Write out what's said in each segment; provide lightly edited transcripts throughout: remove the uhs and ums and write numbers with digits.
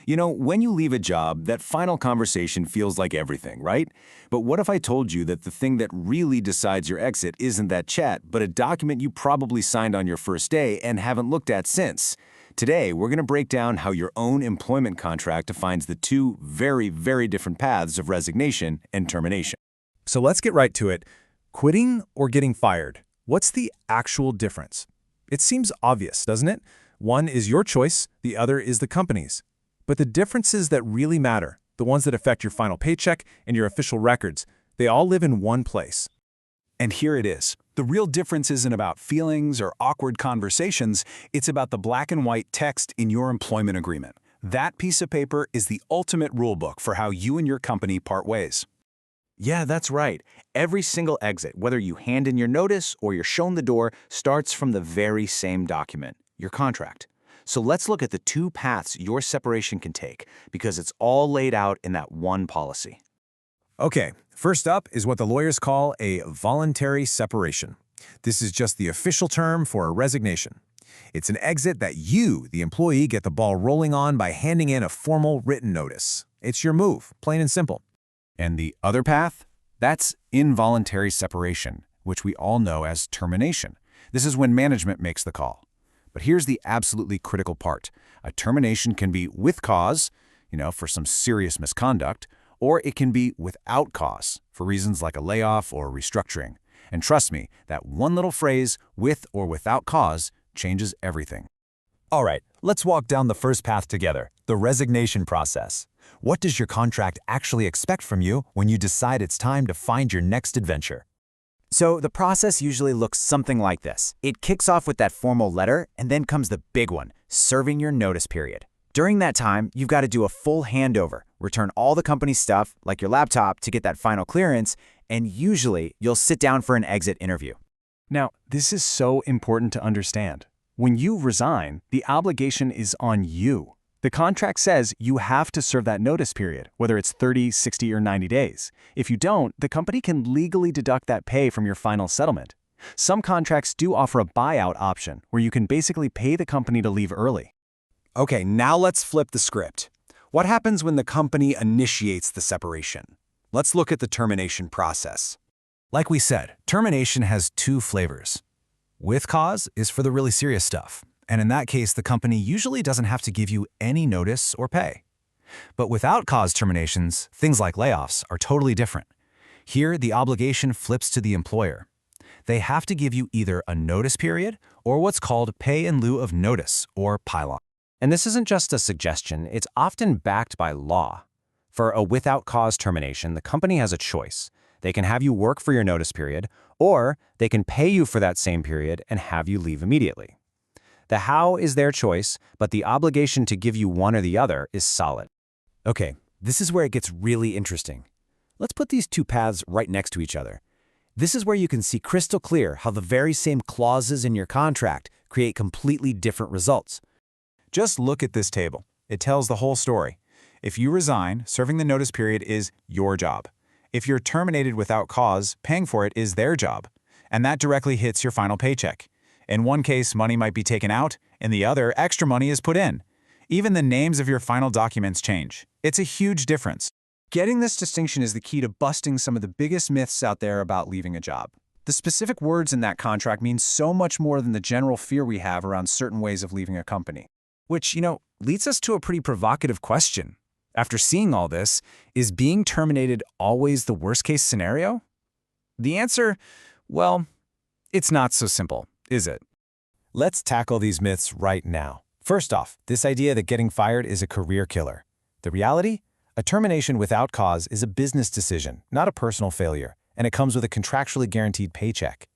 You know, when you leave a job, that final conversation feels like everything, right? But what if I told you that the thing that really decides your exit isn't that chat, but a document you probably signed on your first day and haven't looked at since? Today, we're going to break down how your own employment contract defines the two very, very different paths of resignation and termination. So let's get right to it. Quitting or getting fired? What's the actual difference? It seems obvious, doesn't it? One is your choice, the other is the company's. But the differences that really matter, the ones that affect your final paycheck and your official records, they all live in one place. And here it is. The real difference isn't about feelings or awkward conversations, it's about the black and white text in your employment agreement. That piece of paper is the ultimate rulebook for how you and your company part ways. Yeah, that's right. Every single exit, whether you hand in your notice or you're shown the door, starts from the very same document, your contract. So let's look at the two paths your separation can take, because it's all laid out in that one policy. Okay, first up is what the lawyers call a voluntary separation. This is just the official term for a resignation. It's an exit that you, the employee, get the ball rolling on by handing in a formal written notice. It's your move, plain and simple. And the other path? That's involuntary separation, which we all know as termination. This is when management makes the call. But here's the absolutely critical part. A termination can be with cause, for some serious misconduct, or it can be without cause, for reasons like a layoff or restructuring. And trust me, that one little phrase, with or without cause, changes everything. All right, let's walk down the first path together, the resignation process. What does your contract actually expect from you when you decide it's time to find your next adventure? So the process usually looks something like this. It kicks off with that formal letter, and then comes the big one, serving your notice period. During that time, you've got to do a full handover, return all the company's stuff, like your laptop, to get that final clearance, and usually you'll sit down for an exit interview. Now, this is so important to understand. When you resign, the obligation is on you. The contract says you have to serve that notice period, whether it's 30, 60, or 90 days. If you don't, the company can legally deduct that pay from your final settlement. Some contracts do offer a buyout option, where you can basically pay the company to leave early. Okay, now let's flip the script. What happens when the company initiates the separation? Let's look at the termination process. Like we said, termination has two flavors. With cause is for the really serious stuff, and in that case, the company usually doesn't have to give you any notice or pay. But without cause terminations, things like layoffs, are totally different. Here, the obligation flips to the employer. They have to give you either a notice period or what's called pay in lieu of notice, or pylon. And this isn't just a suggestion, it's often backed by law. For a without cause termination, the company has a choice. They can have you work for your notice period, or they can pay you for that same period and have you leave immediately. The how is their choice, but the obligation to give you one or the other is solid. Okay, this is where it gets really interesting. Let's put these two paths right next to each other. This is where you can see crystal clear how the very same clauses in your contract create completely different results. Just look at this table. It tells the whole story. If you resign, serving the notice period is your job. If you're terminated without cause, paying for it is their job. And that directly hits your final paycheck. In one case, money might be taken out. In the other, extra money is put in. Even the names of your final documents change. It's a huge difference. Getting this distinction is the key to busting some of the biggest myths out there about leaving a job. The specific words in that contract mean so much more than the general fear we have around certain ways of leaving a company. Which, leads us to a pretty provocative question. After seeing all this, is being terminated always the worst-case scenario? The answer, well, it's not so simple, is it? Let's tackle these myths right now. First off, this idea that getting fired is a career killer. The reality? A termination without cause is a business decision, not a personal failure, and it comes with a contractually guaranteed paycheck.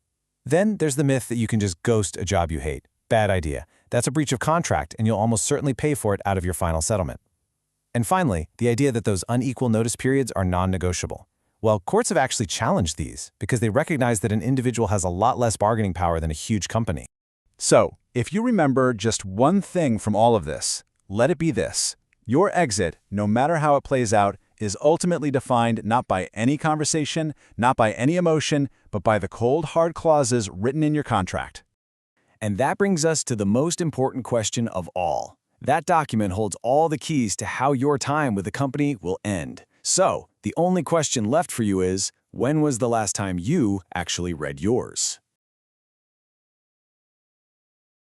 Then there's the myth that you can just ghost a job you hate. Bad idea. That's a breach of contract, and you'll almost certainly pay for it out of your final settlement. And finally, the idea that those unequal notice periods are non-negotiable. Well, courts have actually challenged these because they recognize that an individual has a lot less bargaining power than a huge company. So, if you remember just one thing from all of this, let it be this. Your exit, no matter how it plays out, is ultimately defined not by any conversation, not by any emotion, but by the cold, hard clauses written in your contract. And that brings us to the most important question of all. That document holds all the keys to how your time with the company will end. So, the only question left for you is, when was the last time you actually read yours?